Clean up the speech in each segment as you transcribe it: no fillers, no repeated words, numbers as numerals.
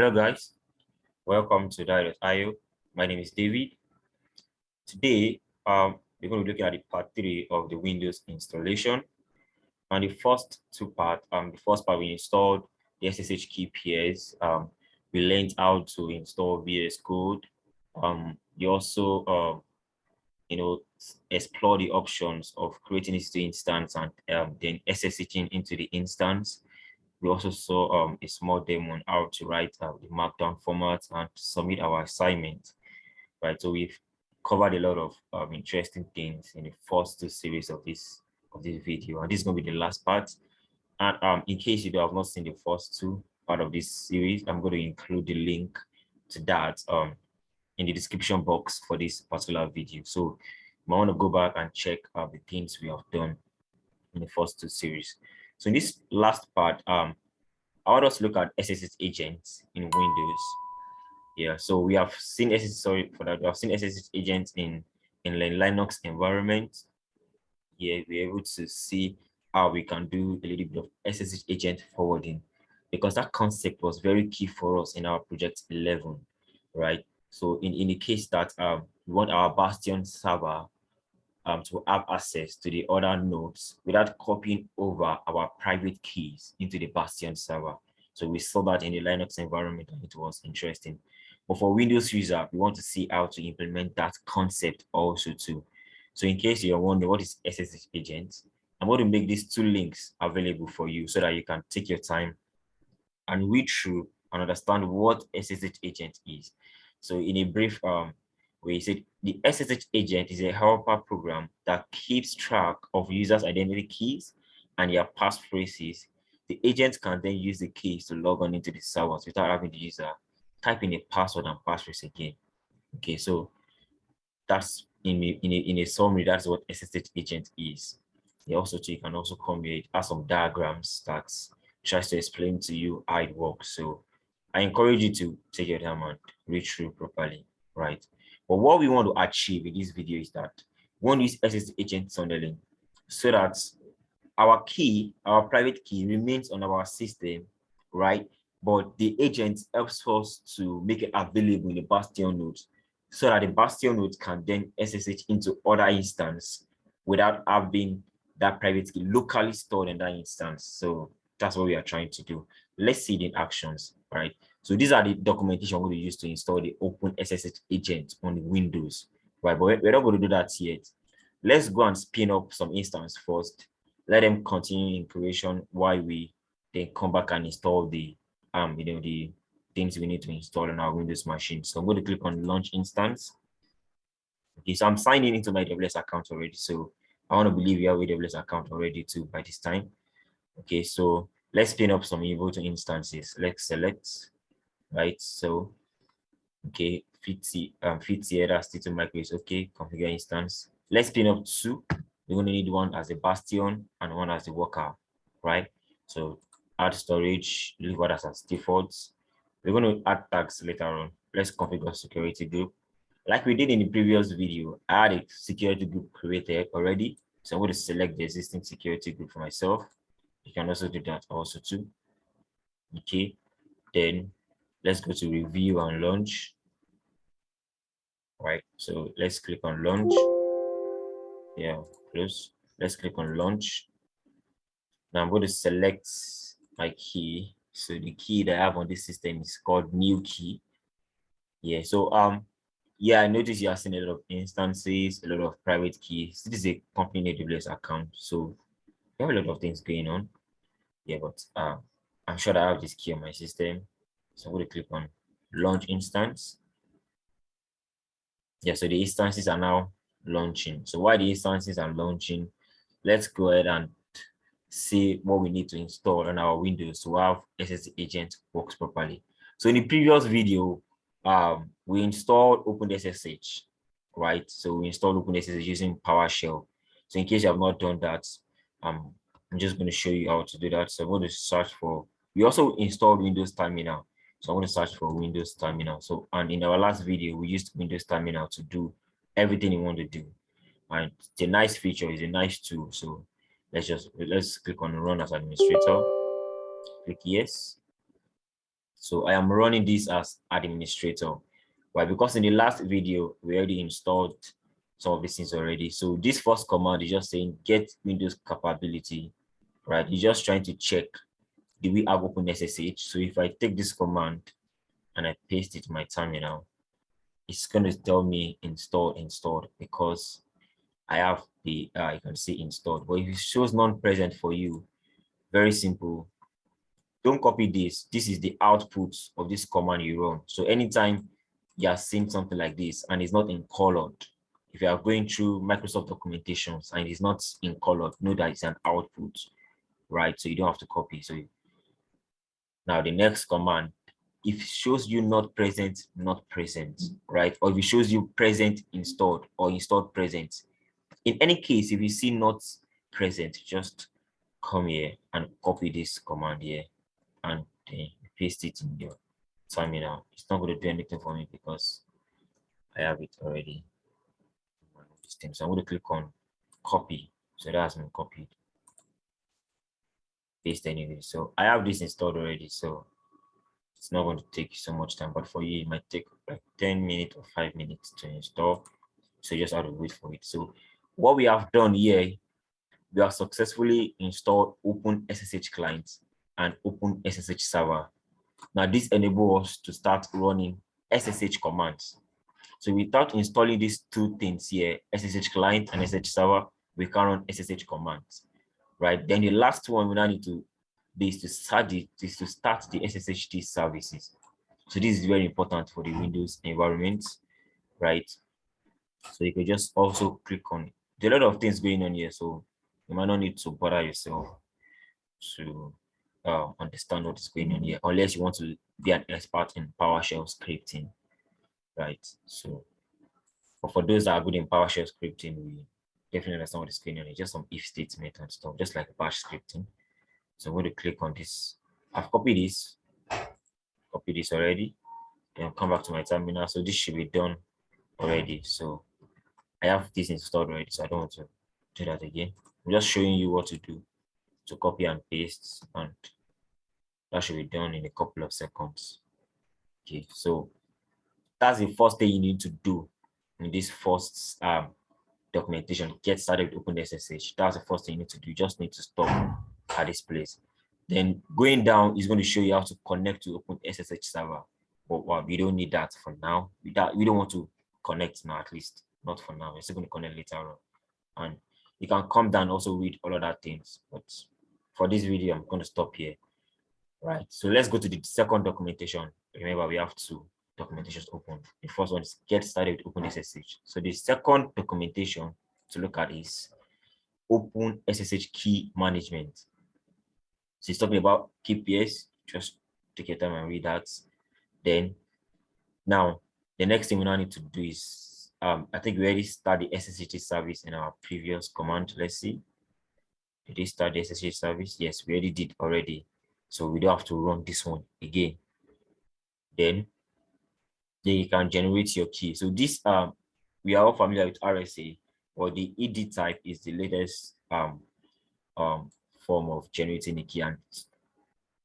Hello guys, welcome to Diet.io. My name is David. Today, we're going to be looking at the part 3 of the Windows installation. And the first two parts, the first part we installed the SSH key pairs. We learned how to install VS Code. We also, explore the options of creating this instance and then SSHing into the instance. We also saw a small demo on how to write the markdown format and submit our assignment, right? So we've covered a lot of interesting things in the first two series of this video, and this is going to be the last part. And in case you have not seen the first two part of this series, I'm going to include the link to that in the description box for this particular video. So you might want to go back and check the things we have done in the first two series. So in this last part, I want us to look at SSH agents in Windows. Yeah, so we have seen we have seen SSH agents in the Linux environment. Yeah, we're able to see how we can do a little bit of SSH agent forwarding, because that concept was very key for us in our project 11, right? So in the case that we want our Bastion server to have access to the other nodes without copying over our private keys into the Bastion server. So we saw that in the Linux environment and it was interesting. But for Windows user, we want to see how to implement that concept also too. So in case you're wondering what is SSH agent, I'm going to make these two links available for you so that you can take your time and read through and understand what SSH agent is. So in a brief way, said the SSH agent is a helper program that keeps track of users' identity keys and their passphrases. The agent can then use the keys to log on into the servers without having the user type in a password and passphrase again. Okay, so that's in a summary, that's what SSH agent is. You can also come here, add some diagrams that tries to explain to you how it works. So I encourage you to take your time and read through properly, right? But what we want to achieve in this video is that we want to use SSH agent tunneling so that our key, our private key, remains on our system, right? But the agent helps us to make it available in the Bastion nodes so that the Bastion nodes can then SSH into other instance without having that private key locally stored in that instance. So that's what we are trying to do. Let's see it in actions, right? So these are the documentation we're going to use to install the OpenSSH agent on the Windows, right? But we're not going to do that yet. Let's go and spin up some instance first. Let them continue in creation while we then come back and install the the things we need to install on our Windows machine. So I'm going to click on launch instance. Okay, so I'm signing into my AWS account already. So I want to believe you have AWS account already too by this time. Okay, so let's spin up some Ubuntu instances. Let's select, right? So okay, fit here, that's T2 microwaves. Okay, configure instance. Let's spin up two. We're going to need one as a Bastion and one as the worker, right? So add storage, leave what as defaults. We're going to add tags later on. Let's configure security group. Like we did in the previous video, I had a security group created already. So I'm going to select the existing security group for myself. You can also do that also too. Okay, then let's go to review and launch. Right, so let's click on launch. Yeah, close. Let's click on launch. Now I'm going to select my key. So the key that I have on this system is called new key. Yeah, so yeah, I noticed you are seeing a lot of instances, a lot of private keys. This is a company AWS account, so we have a lot of things going on. Yeah, but I'm sure that I have this key on my system. So I'm going to click on launch instance. Yeah, so the instances are now launching. So while the instances are launching, let's go ahead and see what we need to install on our Windows to have SSH agent works properly. So in the previous video, we installed OpenSSH, right? So we installed OpenSSH using PowerShell. So in case you have not done that, I'm just going to show you how to do that. So I'm going to search for, we also installed Windows Terminal. So I'm going to search for Windows Terminal. So, and in our last video, we used Windows Terminal to do everything you want to do. And it's a nice feature, it's a nice tool. So let's click on run as administrator. Click yes. So I am running this as administrator. Why? Because in the last video, we already installed some of these things already. So this first command is just saying get Windows capability, right? You're just trying to check, do we have OpenSSH? So if I take this command and I paste it in my terminal, it's going to tell me installed because I have the, you can see installed. But if it shows non-present for you, very simple. Don't copy this. This is the output of this command you run. So anytime you are seeing something like this and it's not in colored, if you are going through Microsoft documentations and it's not in colored, know that it's an output, right? So you don't have to copy. So now the next command, if it shows you not present, right? Or if it shows you present installed or installed present. In any case, if you see not present, just come here and copy this command here and then paste it in your terminal. It's not going to do anything for me because I have it already. So I'm going to click on copy. So that's been copied. Paste anyway. So I have this installed already. So it's not going to take so much time, but for you, it might take like 10 minutes or 5 minutes to install. So you just have to wait for it. So what we have done here, we have successfully installed OpenSSH client and OpenSSH server. Now this enables us to start running SSH commands. So without installing these two things here, SSH client and SSH server, we can run SSH commands, right? Then the last one we now need to do is to start the SSHD services. So this is very important for the Windows environment, right? So you can just also click on it. There are a lot of things going on here, so you might not need to bother yourself to understand what is going on here, unless you want to be an expert in PowerShell scripting, right? So, but for those that are good in PowerShell scripting, we definitely understand what is going on. It's just some if statement and stuff, just like bash scripting. So I'm going to click on this. I've copied this already. Then come back to my terminal. So this should be done already. So I have this installed already, so I don't want to do that again. I'm just showing you what to do to copy and paste, and that should be done in a couple of seconds. Okay, so that's the first thing you need to do in this first documentation. Get started with OpenSSH. That's the first thing you need to do. You just need to stop at this place. Then going down is going to show you how to connect to OpenSSH server. But well, we don't need that for now. We don't want to connect now, at least not for now. We're still going to connect later on. And you can come down also read all of that things. But for this video, I'm going to stop here. Right. So let's go to the second documentation. Remember, we have two documentations open. The first one is get started with OpenSSH. So the second documentation to look at is OpenSSH key management. So it's talking about KPS. Just take your time and read that. Then now the next thing we now need to do is I think we already started the SSH service in our previous command. Let's see. Did we start the SSH service? Yes, we already did already. So we don't have to run this one again. Then you can generate your key. So this we are all familiar with RSA, or the ED type is the latest form of generating a key, and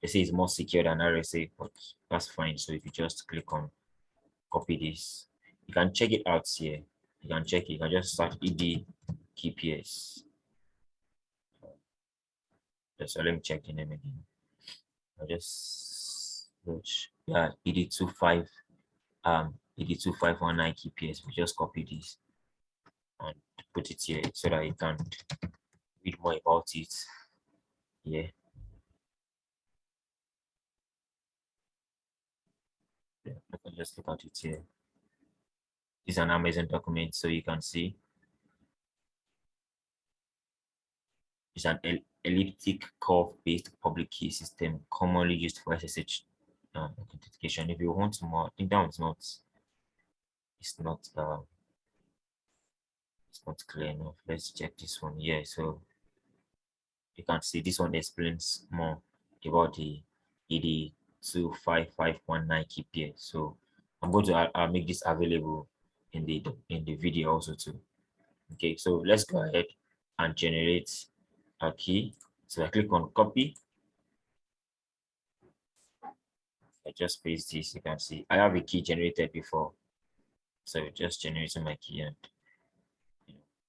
they say it's more secure than RSA, but that's fine. So if you just click on copy this, you can check it out here. You can check it. You can just search ED KPS. So let me check the name again. I just search, yeah, ED25 ED2519 KPS. We just copy this and put it here so that you can read more about it. Yeah. I can just look at it here. It's an Amazon document, so you can see it's an elliptic curve-based public key system commonly used for SSH authentication. If you want more, I think that one's not. It's not clear enough. Let's check this one here. So you can see this one explains more about the ED25519 KPS. So I'm going to make this available in the video also too. Okay, so let's go ahead and generate a key. So I click on copy. I just paste this. You can see I have a key generated before, so just generating my key, and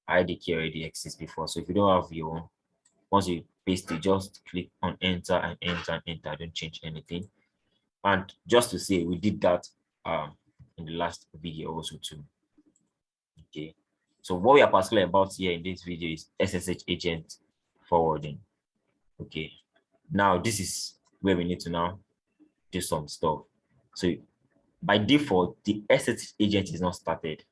I had the key already exists before. So if you don't have your own, once you paste it, just click on enter and enter and enter. Don't change anything. And just to say, we did that in the last video also too. Okay. So what we are particularly about here in this video is SSH agent forwarding. Okay. Now this is where we need to now do some stuff. So by default, the SSH agent is not started,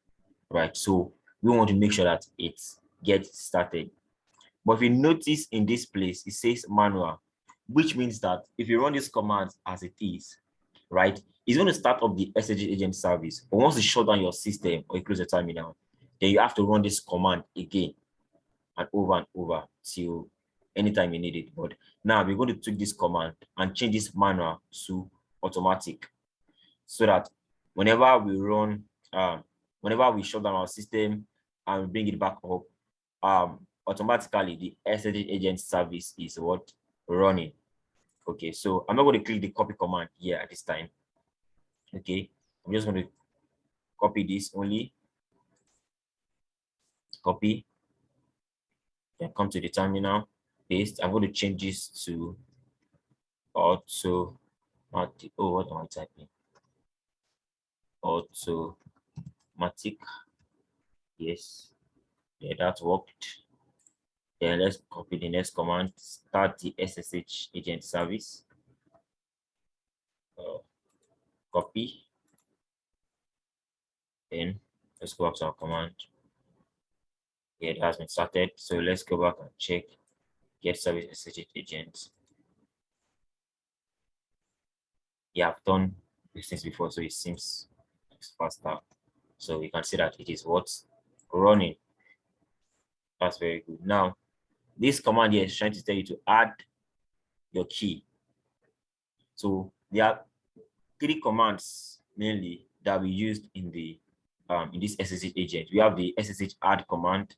right? So we want to make sure that it gets started. But if you notice in this place, it says manual, which means that if you run this command as it is, right, it's going to start up the SSH agent service. But once you shut down your system or you close the terminal, then you have to run this command again and over till anytime you need it. But now we're going to take this command and change this manual to automatic, so that whenever we run, whenever we shut down our system and bring it back up, automatically the SSH agent service is what running. Okay, so I'm not going to click the copy command here at this time. Okay, I'm just going to copy this only. Copy. Then come to the terminal, paste. I'm going to change this to automatic. Oh, what am I typing? Automatic. Yes, yeah, that worked. Then let's copy the next command. Start the SSH agent service. Copy. Then let's go back to our command. Yeah, it has been started. So let's go back and check get service SSH agent. Yeah, I've done these things before, so it seems faster. So you can see that it is what's running. That's very good. Now, this command here is trying to tell you to add your key. So there are 3 commands mainly that we used in the in this SSH agent. We have the SSH add command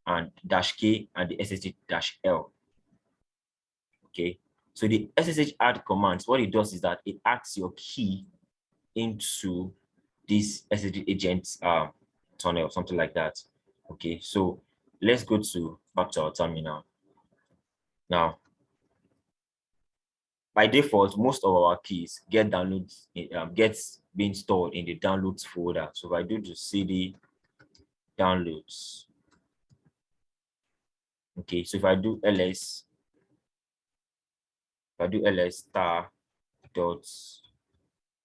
and -k and the SSH-l. Okay, so the SSH add command, what it does is that it adds your key into this SSH agent tunnel, something like that. Okay, so let's go back to our terminal. Now, by default, most of our keys gets being stored in the downloads folder. So if I do the cd downloads, okay, so if I do ls star dot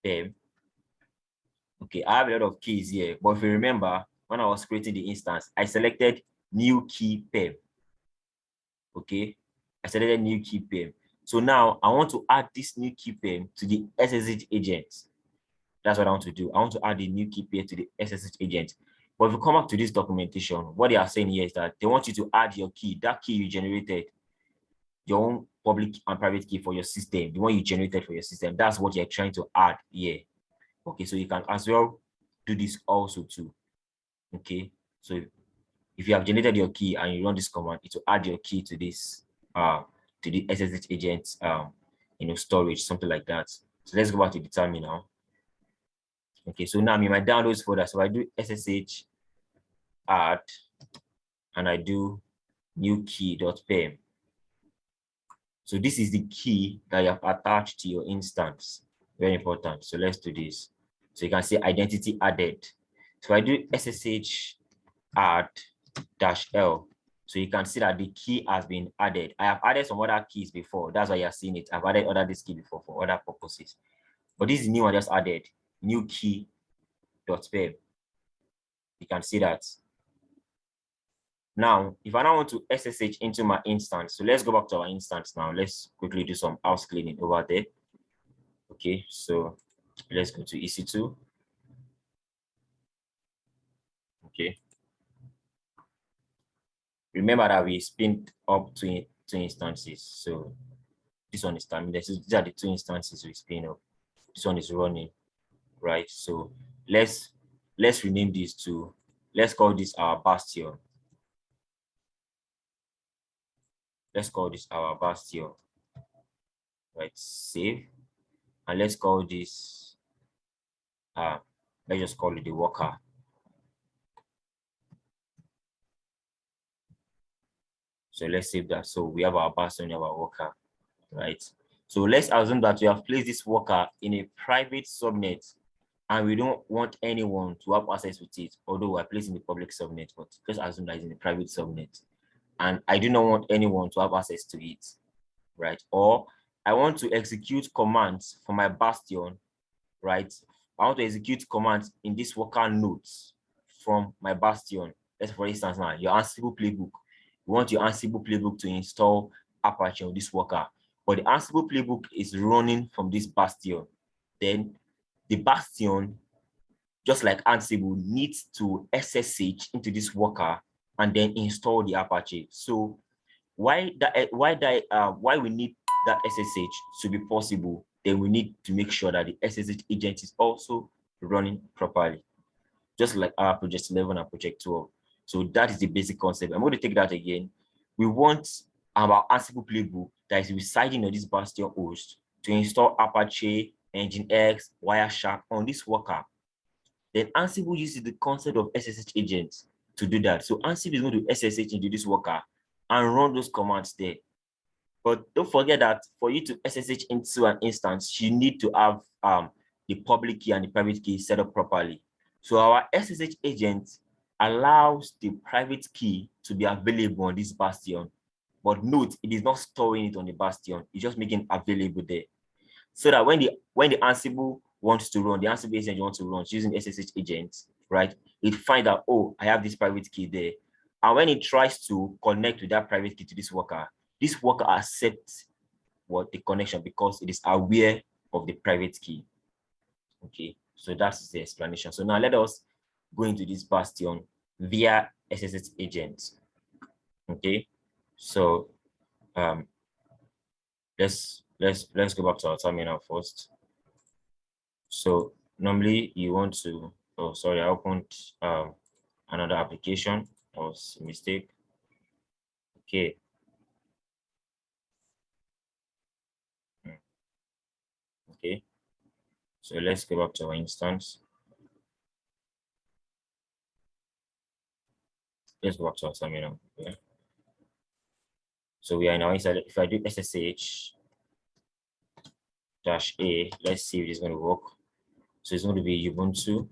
pem, okay, I have a lot of keys here, but if you remember, when I was creating the instance, I selected new key pem. Okay, I selected new key pem. So now I want to add this new key pem to the SSH agent. That's what I want to do. I want to add the new key pair to the SSH agent. But if you come up to this documentation, what they are saying here is that they want you to add your key, that key you generated, your own public and private key for your system, the one you generated for your system. That's what you're trying to add here. Okay, so you can as well do this also too. Okay, so if you have generated your key and you run this command, it will add your key to this to the SSH agent storage, something like that. So let's go back to the terminal. Okay, so now I'm in my downloads folder. So I do ssh add and I do new key.pem. So this is the key that you have attached to your instance. Very important. So let's do this. So you can see identity added. So I do ssh add -l. So you can see that the key has been added. I have added some other keys before. That's why you're seeing it. I've added this key before for other purposes. But this is new one just added. New key.pem. You can see that. Now, if I now want to SSH into my instance, so let's go back to our instance now. Let's quickly do some house cleaning over there. Okay, so let's go to EC2. Okay. Remember that we spinned up two instances. So this one is time. These are the 2 instances we spin up. This one is running, right? So let's rename this to, let's call this our bastion. Let's call this our bastion. Right, save. And let's call this, let's just call it the worker. So let's save that. So we have our bastion, we have our worker, right? So let's assume that we have placed this worker in a private subnet and we don't want anyone to have access with it, although we're placed in the public subnet, but just assume that it's in a private subnet. And I do not want anyone to have access to it, right? Or I want to execute commands for my bastion, right? I want to execute commands in this worker nodes from my bastion. Let's, for instance, now your Ansible playbook. You want your Ansible playbook to install Apache on this worker, but the Ansible playbook is running from this bastion. Then the bastion, just like Ansible, needs to SSH into this worker and then install the Apache. So why we need that SSH to be possible, then we need to make sure that the SSH agent is also running properly, just like our project 11 and project 12. So that is the basic concept. I'm going to take that again. We want our Ansible playbook that is residing on this bastion host to install Apache, Nginx, Wireshark on this worker. Then Ansible uses the concept of SSH agents to do that. So Ansible is going to SSH into this worker and run those commands there. But don't forget that for you to SSH into an instance, you need to have the public key and the private key set up properly. So our SSH agent allows the private key to be available on this bastion. But note, it is not storing it on the bastion. It's just making it available there. So that when the Ansible wants to run, the Ansible agent wants to run using SSH agent, right? It finds out, oh, I have this private key there. And when it tries to connect with that private key to this worker accepts the connection because it is aware of the private key. Okay, so that's the explanation. So now let us go into this bastion via SSH agent. Okay, so let's go back to our terminal first. So normally you want to, oh sorry, I opened another application. That was a mistake. Okay. Okay. So let's go back to our instance. Let's go back to our terminal. Okay. So we are now inside. If I do SSH -a, let's see if it's going to work. So it's going to be Ubuntu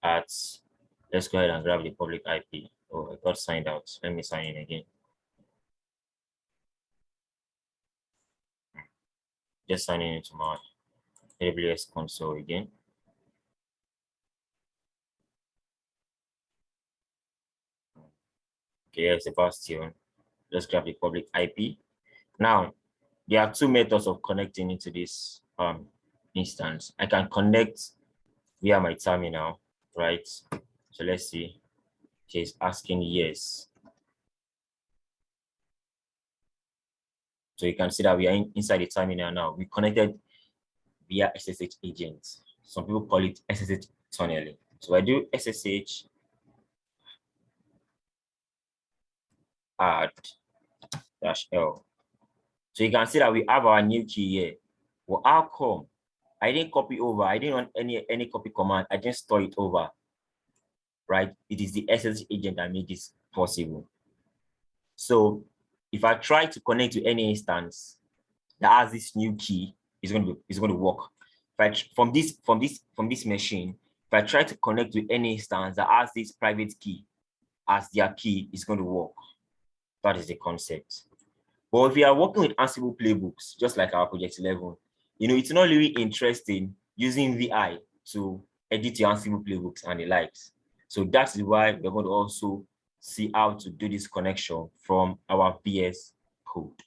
at, let's go ahead and grab the public IP. Oh, I got signed out. Let me sign in again. Just signing into my AWS console again. Okay, here's the bastion. Let's grab the public IP. Now, there are two methods of connecting into this instance. I can connect via my terminal, right? So let's see. She's asking yes. So you can see that we are inside the terminal now. We connected via SSH agents. Some people call it SSH tunneling. So I do SSH add -l. So you can see that we have our new key here. Well, how come? I didn't copy over. I didn't run any copy command. I just store it over. Right? It is the SSH agent that made this possible. So if I try to connect to any instance that has this new key, it's going to work. From this machine, if I try to connect to any instance that has this private key as their key, it's going to work. That is the concept. But if you are working with Ansible playbooks, just like our project 11, it's not really interesting using VI to edit your Ansible playbooks and the likes. So that's why we're going to also see how to do this connection from our VS code,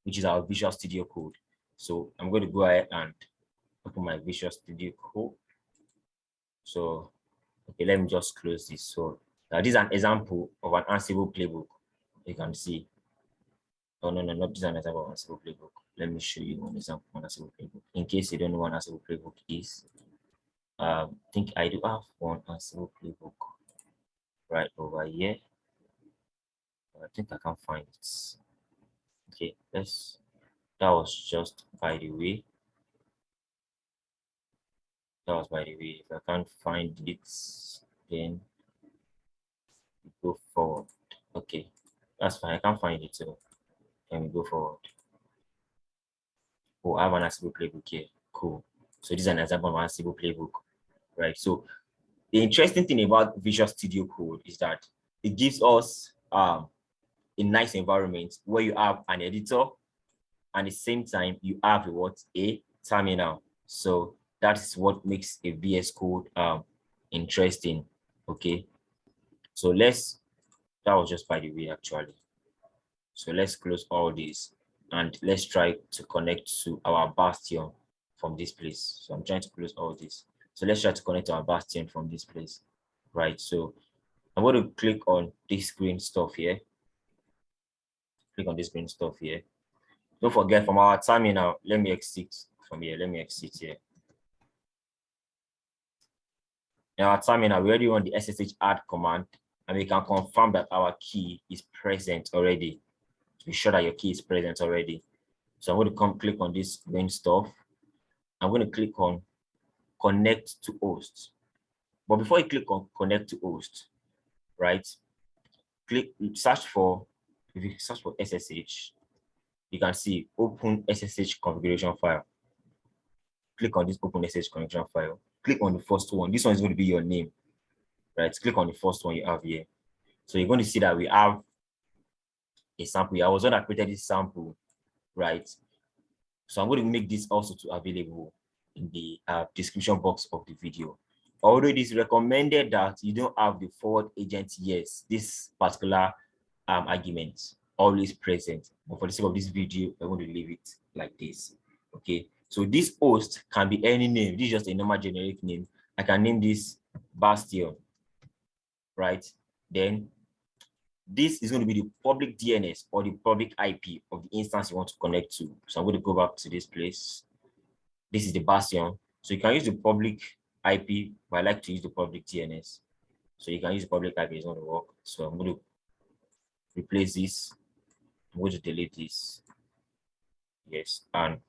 which is our Visual Studio Code. So I'm going to go ahead and open my Visual Studio Code. So, okay, let me just close this. So this is an example of an Ansible playbook. You can see. Oh, no, not this is an example of Ansible playbook. Let me show you one example of Ansible playbook. In case you don't know what Ansible playbook is, I think I do have one Ansible playbook right over here. I think I can find it. Okay, that was just by the way. That was by the way. If I can't find it, then we go forward. Okay, that's fine. I can't find it, so then we go forward. Oh, I have an Ansible playbook here. Cool. So this is an example of an Ansible playbook, right? So the interesting thing about Visual Studio Code is that it gives us a nice environment where you have an editor and at the same time you have a terminal. So that is what makes a VS Code interesting. Okay. So that was just by the way actually. So let's close all this and let's try to connect to our Bastion from this place. So I'm trying to close all this. So let's try to connect to our Bastion from this place, right? So I'm going to click on this green stuff here. Click on this green stuff here. Don't forget from our terminal, let me exit from here. Let me exit here. In our terminal, we already run the ssh add command and we can confirm that our key is present already. Be sure that your key is present already. So I'm going to come click on this green stuff. I'm going to click on connect to host. But before you click on connect to host, right? If you search for SSH, you can see open SSH configuration file. Click on this open SSH configuration file. Click on the first one. This one is going to be your name, right? Click on the first one you have here. So you're going to see that we have a sample. I was one that created this sample, right? So I'm going to make this also available in the description box of the video. Although it is recommended that you don't have the forward agent, yes, this particular argument always present. But for the sake of this video, I'm going to leave it like this. Okay, so this host can be any name. This is just a normal generic name. I can name this Bastion, right? Then this is going to be the public DNS or the public IP of the instance you want to connect to. So I'm going to go back to this place. This is the Bastion. So you can use the public IP, but I like to use the public DNS. So you can use the public IP, it's going to work. So I'm going to replace this. I'm going to delete this. Yes, and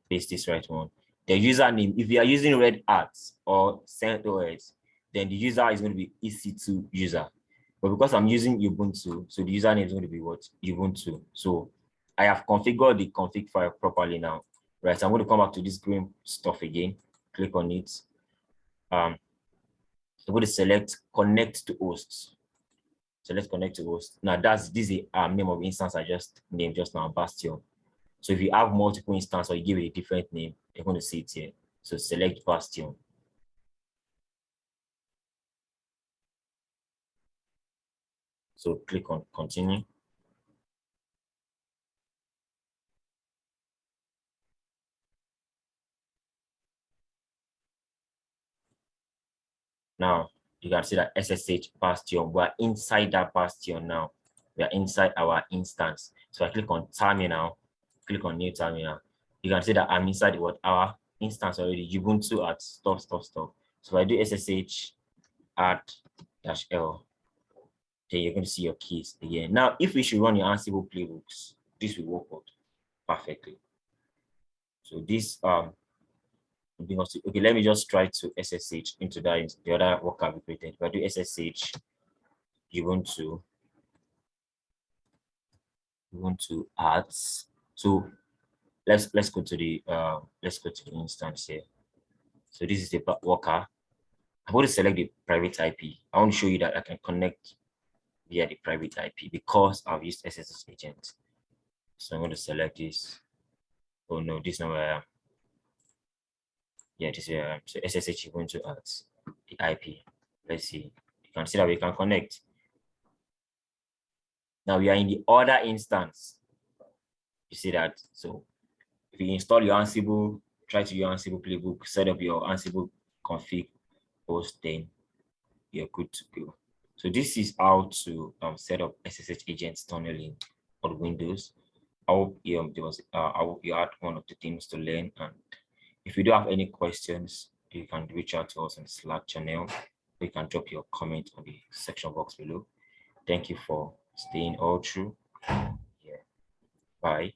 paste this right one. The username, if you are using Red Hat or CentOS, then the user is going to be EC2 user. But because I'm using Ubuntu, so the username is going to be what? Ubuntu. So I have configured the config file properly now. Right, so I'm going to come back to this green stuff again. Click on it. I'm going to select connect to hosts. So let's connect to host. Now this is the name of instance I just named just now, Bastion. So if you have multiple instances or you give it a different name, you're going to see it here. So select Bastion. So click on continue. Now you can see that SSH Bastion. We're inside that Bastion now. We are inside our instance. So I click on terminal, click on new terminal. You can see that I'm inside our instance already. Ubuntu at stuff. So if I do SSH add -L, then you're going to see your keys again. Now, if we should run your Ansible playbooks, this will work out perfectly. So this okay, let me just try to SSH into the other worker we created. If I do SSH, Ubuntu add. So let's go to the instance here. So this is the worker. I'm going to select the private IP. I want to show you that I can connect via the private IP because I've used ssh-agent. So I'm going to select this. Oh no, this is not where I am. Yeah, this is where I am. So SSH is going to add the IP. Let's see. You can see that we can connect. Now we are in the other instance. You see that? So if you install your Ansible, try to use Ansible playbook, set up your Ansible config host, then you're good to go. So this is how to set up ssh-agent tunneling on Windows. I hope you had one of the things to learn, and if you do have any questions, you can reach out to us on the Slack channel. You can drop your comment on the section box below. Thank you for staying all through. Yeah. Bye.